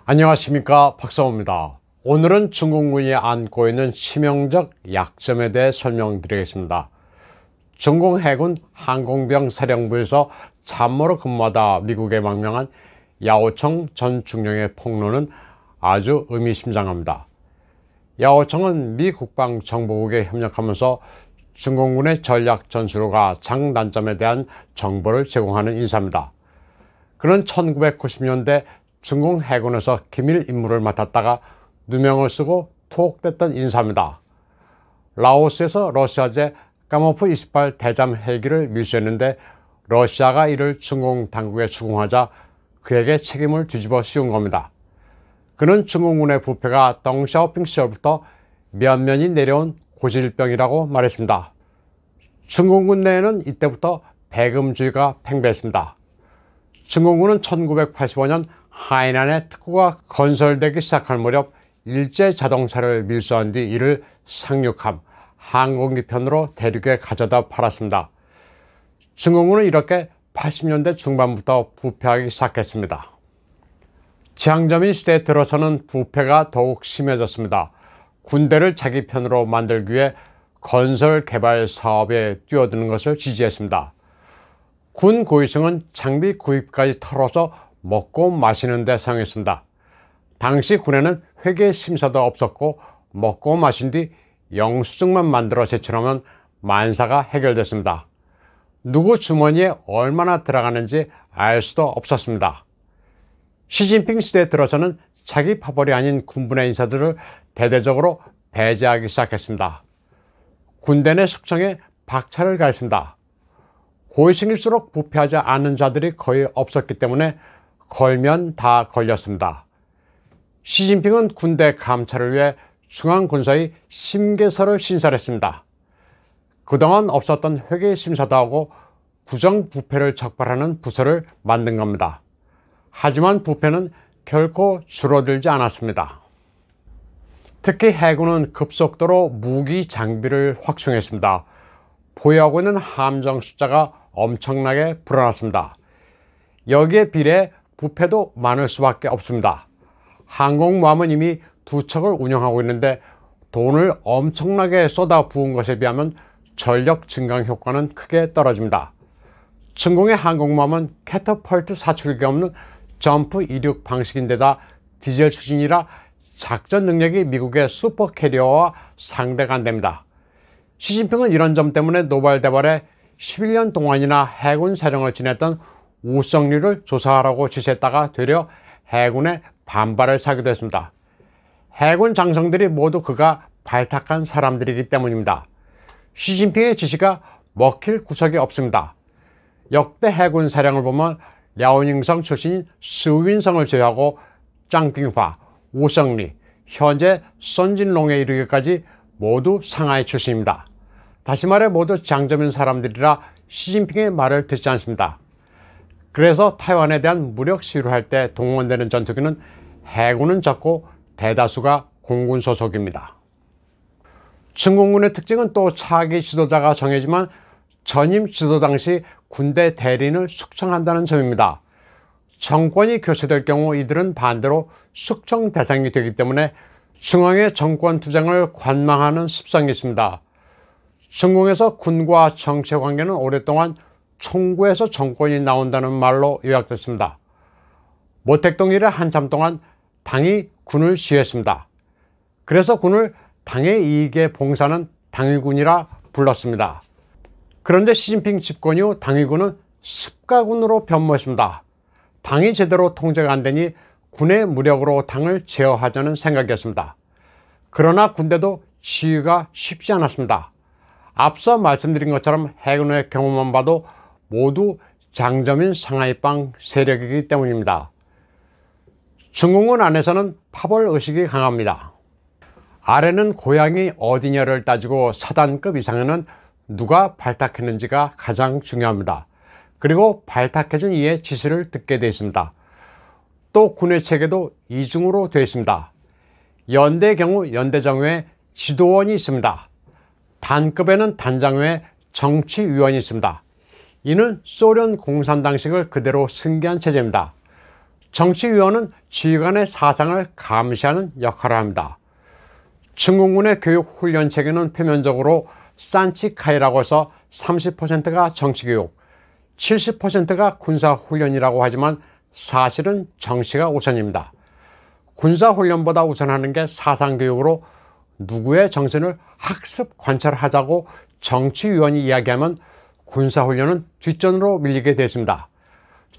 안녕하십니까, 박사호입니다. 오늘은 중공군이 안고 있는 치명적 약점에 대해 설명드리겠습니다. 중공 해군 항공병 사령부에서 참모로 근무하다 미국에 망명한 야오청 전 중령의 폭로는 아주 의미심장합니다. 야오청은 미 국방정보국에 협력하면서 중공군의 전략 전술과 장단점에 대한 정보를 제공하는 인사입니다. 그는 1990년대 중공 해군에서 기밀 임무를 맡았다가 누명을 쓰고 투옥됐던 인사입니다. 라오스에서 러시아제 까모프 28 대잠 헬기를 밀수했는데 러시아가 이를 중공 당국에 추궁하자 그에게 책임을 뒤집어 씌운 겁니다. 그는 중공군의 부패가 덩샤오핑 시절부터 면면이 내려온 고질병이라고 말했습니다. 중공군 내에는 이때부터 배금주의가 팽배했습니다. 중공군은 1985년 하이난의 특구가 건설되기 시작할 무렵 일제 자동차를 밀수한 뒤 이를 상륙함, 항공기편으로 대륙에 가져다 팔았습니다. 중공군은 이렇게 80년대 중반부터 부패하기 시작했습니다. 지향점인 시대에 들어서는 부패가 더욱 심해졌습니다. 군대를 자기 편으로 만들기 위해 건설 개발 사업에 뛰어드는 것을 지지했습니다. 군 고위층은 장비 구입까지 털어서 먹고 마시는 데 사용했습니다. 당시 군에는 회계 심사도 없었고 먹고 마신 뒤 영수증만 만들어 제출하면 만사가 해결됐습니다. 누구 주머니에 얼마나 들어가는지 알 수도 없었습니다. 시진핑 시대에 들어서는 자기 파벌이 아닌 군부의 인사들을 대대적으로 배제하기 시작했습니다. 군대 내 숙청에 박차를 가했습니다. 고위층일수록 부패하지 않은 자들이 거의 없었기 때문에 걸면 다 걸렸습니다. 시진핑은 군대 감찰을 위해 중앙군사의 심계서를 신설했습니다. 그동안 없었던 회계심사도 하고 부정부패를 적발하는 부서를 만든 겁니다. 하지만 부패는 결코 줄어들지 않았습니다. 특히 해군은 급속도로 무기 장비를 확충했습니다. 보유하고 있는 함정 숫자가 엄청나게 불어났습니다. 여기에 비례해 부패도 많을 수밖에 없습니다. 항공모함은 이미 2척을 운영하고 있는데 돈을 엄청나게 쏟아 부은 것에 비하면 전력 증강 효과는 크게 떨어집니다. 중공의 항공모함은 캐터펄트 사출기 없는 점프 이륙 방식인데다 디젤 추진이라 작전 능력이 미국의 슈퍼 캐리어와 상대가 안됩니다. 시진핑은 이런 점 때문에 노발대발에 11년 동안이나 해군 사령을 지냈던 우성리를 조사하라고 지시했다가 되려 해군의 반발을 사기도 했습니다. 해군 장성들이 모두 그가 발탁한 사람들이기 때문입니다. 시진핑의 지시가 먹힐 구석이 없습니다. 역대 해군 사령을 보면 랴오닝성 출신인 스윈성을 제외하고 짱빙화, 우성리, 현재 선진롱에 이르기까지 모두 상하이 출신입니다. 다시 말해 모두 장점인 사람들이라 시진핑의 말을 듣지 않습니다. 그래서 타이완에 대한 무력 시위를 할 때 동원되는 전투기는 해군은 적고 대다수가 공군 소속입니다. 중공군의 특징은 또 차기 지도자가 정해지만 전임 지도 당시 군대 대리인을 숙청한다는 점입니다. 정권이 교체될 경우 이들은 반대로 숙청 대상이 되기 때문에 중앙의 정권 투쟁을 관망하는 습성이 있습니다. 중공에서 군과 정치의 관계는 오랫동안 총구에서 정권이 나온다는 말로 요약됐습니다. 모택동 이래 한참 동안 당이 군을 지휘했습니다. 그래서 군을 당의 이익에 봉사하는 당위군이라 불렀습니다. 그런데 시진핑 집권 이후 당위군은 습가군으로 변모했습니다. 당이 제대로 통제가 안 되니 군의 무력으로 당을 제어하자는 생각이었습니다. 그러나 군대도 지휘가 쉽지 않았습니다. 앞서 말씀드린 것처럼 해군의 경우만 봐도 모두 장점인 상하이빵 세력이기 때문입니다. 중공군 안에서는 파벌의식이 강합니다. 아래는 고향이 어디냐를 따지고 사단급 이상에는 누가 발탁했는지가 가장 중요합니다. 그리고 발탁해준 이의 지시를 듣게 되어 있습니다. 또 군의 체계도 이중으로 되어 있습니다. 연대의 경우 연대장 외에 지도원이 있습니다. 단급에는 단장 외에 정치위원이 있습니다. 이는 소련 공산당식을 그대로 승계한 체제입니다. 정치위원은 지휘관의 사상을 감시하는 역할을 합니다. 중공군의 교육 훈련 체계는 표면적으로 산치카이라고 해서 30%가 정치교육, 70%가 군사훈련이라고 하지만 사실은 정치가 우선입니다. 군사훈련보다 우선하는 게 사상교육으로 누구의 정신을 학습 관찰하자고 정치위원이 이야기하면 군사훈련은 뒷전으로 밀리게 됐습니다.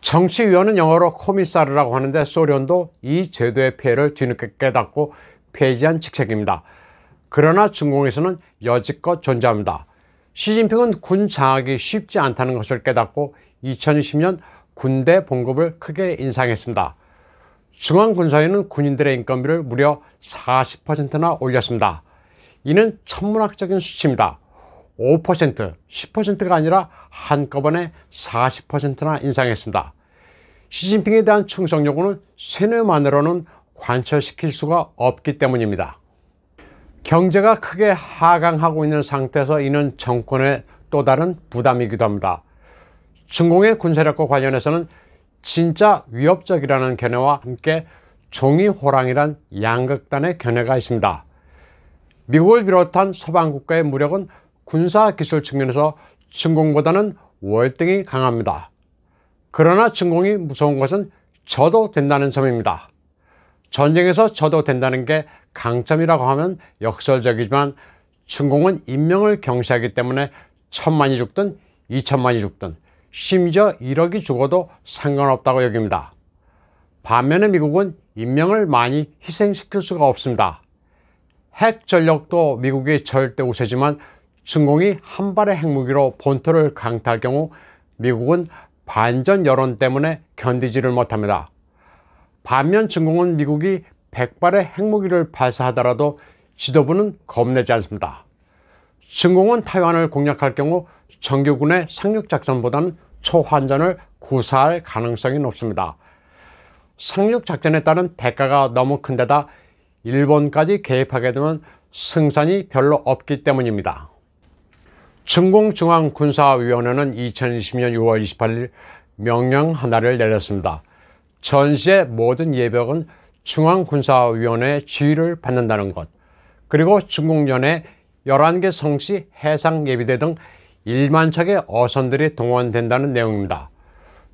정치위원은 영어로 코미사르라고 하는데 소련도 이 제도의 폐해를 뒤늦게 깨닫고 폐지한 직책입니다. 그러나 중공에서는 여지껏 존재합니다. 시진핑은 군 장악이 쉽지 않다는 것을 깨닫고 2020년 군대 봉급을 크게 인상했습니다. 중앙군사위는 군인들의 인건비를 무려 40%나 올렸습니다. 이는 천문학적인 수치입니다. 5%, 10%가 아니라 한꺼번에 40%나 인상했습니다. 시진핑에 대한 충성 요구는 세뇌만으로는 관철시킬 수가 없기 때문입니다. 경제가 크게 하강하고 있는 상태에서 이는 정권의 또 다른 부담이기도 합니다. 중공의 군사력과 관련해서는 진짜 위협적이라는 견해와 함께 종이호랑이란 양극단의 견해가 있습니다. 미국을 비롯한 서방 국가의 무력은 군사기술 측면에서 중공보다는 월등히 강합니다. 그러나 중공이 무서운 것은 져도 된다는 점입니다. 전쟁에서 져도 된다는 게 강점이라고 하면 역설적이지만 중공은 인명을 경시하기 때문에 1000만이 죽든 2000만이 죽든 심지어 1억이 죽어도 상관없다고 여깁니다. 반면에 미국은 인명을 많이 희생시킬 수가 없습니다. 핵 전력도 미국이 절대 우세지만 중공이 한 발의 핵무기로 본토를 강타할 경우 미국은 반전 여론 때문에 견디지를 못합니다. 반면 중공은 미국이 100발의 핵무기를 발사하더라도 지도부는 겁내지 않습니다. 중공은 타이완을 공략할 경우 정규군의 상륙작전보다는 초환전을 구사할 가능성이 높습니다. 상륙작전에 따른 대가가 너무 큰 데다 일본까지 개입하게 되면 승산이 별로 없기 때문입니다. 중공중앙군사위원회는 2020년 6월 28일 명령 하나를 내렸습니다. 전시의 모든 예벽은 중앙군사위원회의 지휘를 받는다는 것, 그리고 중공연에 11개 성시 해상 예비대 등 1만 척의 어선들이 동원된다는 내용입니다.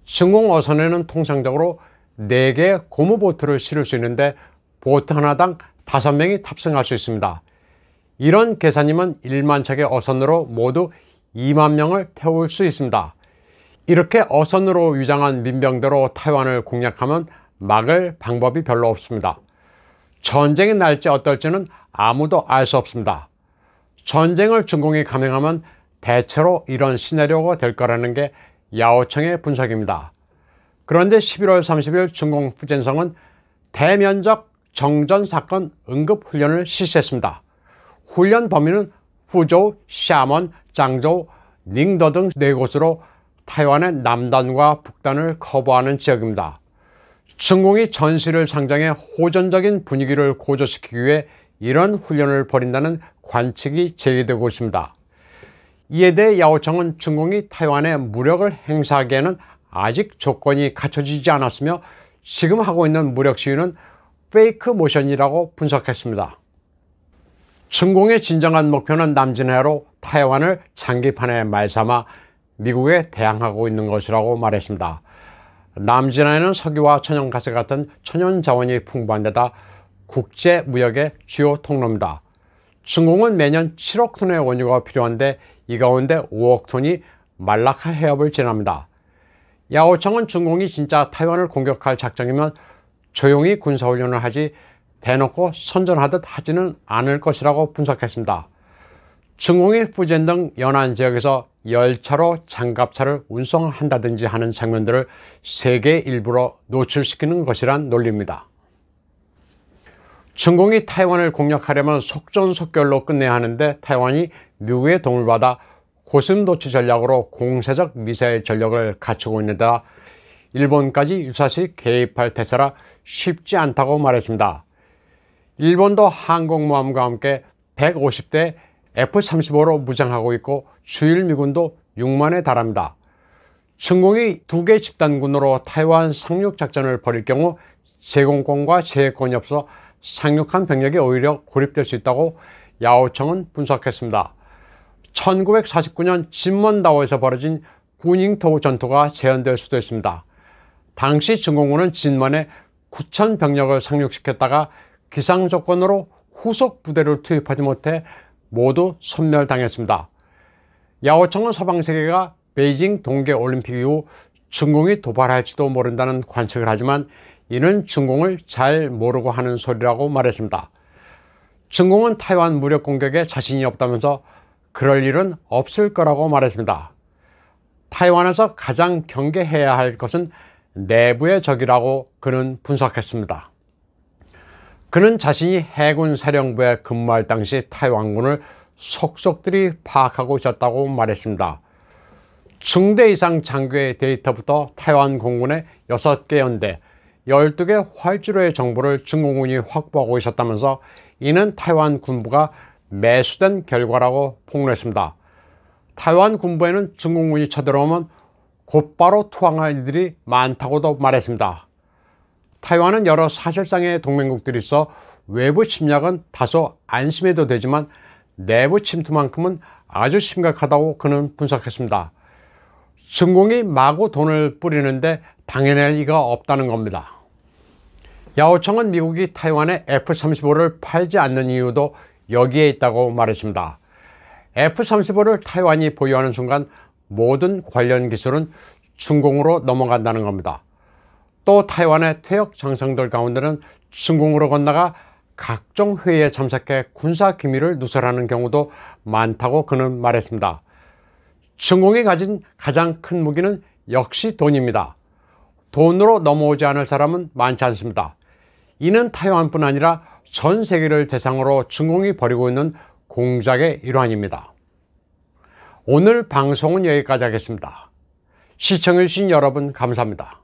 중공 어선에는 통상적으로 4개의 고무보트를 실을 수 있는데 보트 하나당 5명이 탑승할 수 있습니다. 이런 계산이면 1만 척의 어선으로 모두 2만 명을 태울 수 있습니다. 이렇게 어선으로 위장한 민병대로 타이완을 공략하면 막을 방법이 별로 없습니다. 전쟁이 날지 어떨지는 아무도 알 수 없습니다. 전쟁을 중공이 감행하면 대체로 이런 시나리오가 될 거라는 게 야오청의 분석입니다. 그런데 11월 30일 중공 후젠성은 대면적 정전사건 응급훈련을 실시했습니다. 훈련 범위는 후저우, 샤먼, 장저우, 닝더 등 4곳으로 타이완의 남단과 북단을 커버하는 지역입니다. 중공이 전시를 상장해 호전적인 분위기를 고조시키기 위해 이런 훈련을 벌인다는 관측이 제기되고 있습니다. 이에 대해 야오청은 중공이 타이완에 무력을 행사하기에는 아직 조건이 갖춰지지 않았으며 지금 하고 있는 무력 시위는 페이크 모션이라고 분석했습니다. 중공의 진정한 목표는 남진해로 타이완을 장기판에 말삼아 미국에 대항하고 있는 것이라고 말했습니다. 남진해는 석유와 천연가스 같은 천연자원이 풍부한 데다 국제무역의 주요 통로입니다. 중공은 매년 7억 톤의 원유가 필요한데 이 가운데 5억 톤이 말라카 해협을 지납니다. 야오청은 중공이 진짜 타이완을 공격할 작정이면 조용히 군사훈련을 하지 대놓고 선전하듯 하지는 않을 것이라고 분석했습니다. 중공이 후젠 등 연안 지역에서 열차로 장갑차를 운송한다든지 하는 장면들을 세계 일부로 노출시키는 것이란 논리입니다. 중공이 타이완을 공략하려면 속전속결로 끝내야 하는데 타이완이 미국의 도움을 받아 고슴도치 전략으로 공세적 미사일 전력을 갖추고 있는 데다 일본까지 유사시 개입할 태세라 쉽지 않다고 말했습니다. 일본도 항공모함과 함께 150대 F-35로 무장하고 있고 주일 미군도 6만에 달합니다. 중공이 두 개 집단군으로 타이완 상륙 작전을 벌일 경우 제공권과 제해권이 없어 상륙한 병력이 오히려 고립될 수 있다고 야오청은 분석했습니다. 1949년 진먼다오에서 벌어진 구닝토우 전투가 재현될 수도 있습니다. 당시 중공군은 진먼에 9,000 병력을 상륙시켰다가 기상조건으로 후속 부대를 투입하지 못해 모두 섬멸당했습니다. 야오청은 서방세계가 베이징 동계올림픽 이후 중공이 도발할지도 모른다는 관측을 하지만 이는 중공을 잘 모르고 하는 소리라고 말했습니다. 중공은 타이완 무력 공격에 자신이 없다면서 그럴 일은 없을 거라고 말했습니다. 타이완에서 가장 경계해야 할 것은 내부의 적이라고 그는 분석했습니다. 그는 자신이 해군 사령부에 근무할 당시 타이완군을 속속들이 파악하고 있었다고 말했습니다. 중대 이상 장교의 데이터부터 타이완 공군의 6개 연대, 12개 활주로의 정보를 중공군이 확보하고 있었다면서 이는 타이완 군부가 매수된 결과라고 폭로했습니다. 타이완 군부에는 중공군이 쳐들어오면 곧바로 투항할 이들이 많다고도 말했습니다. 타이완은 여러 사실상의 동맹국들이 있어 외부 침략은 다소 안심해도 되지만 내부 침투만큼은 아주 심각하다고 그는 분석했습니다. 중공이 마구 돈을 뿌리는데 당연할 리가 없다는 겁니다. 야오청은 미국이 타이완에 F-35를 팔지 않는 이유도 여기에 있다고 말했습니다. F-35를 타이완이 보유하는 순간 모든 관련 기술은 중공으로 넘어간다는 겁니다. 또 타이완의 퇴역 장성들 가운데는 중공으로 건너가 각종 회의에 참석해 군사 기밀을 누설하는 경우도 많다고 그는 말했습니다. 중공이 가진 가장 큰 무기는 역시 돈입니다. 돈으로 넘어오지 않을 사람은 많지 않습니다. 이는 타이완뿐 아니라 전 세계를 대상으로 중공이 벌이고 있는 공작의 일환입니다. 오늘 방송은 여기까지 하겠습니다. 시청해주신 여러분 감사합니다.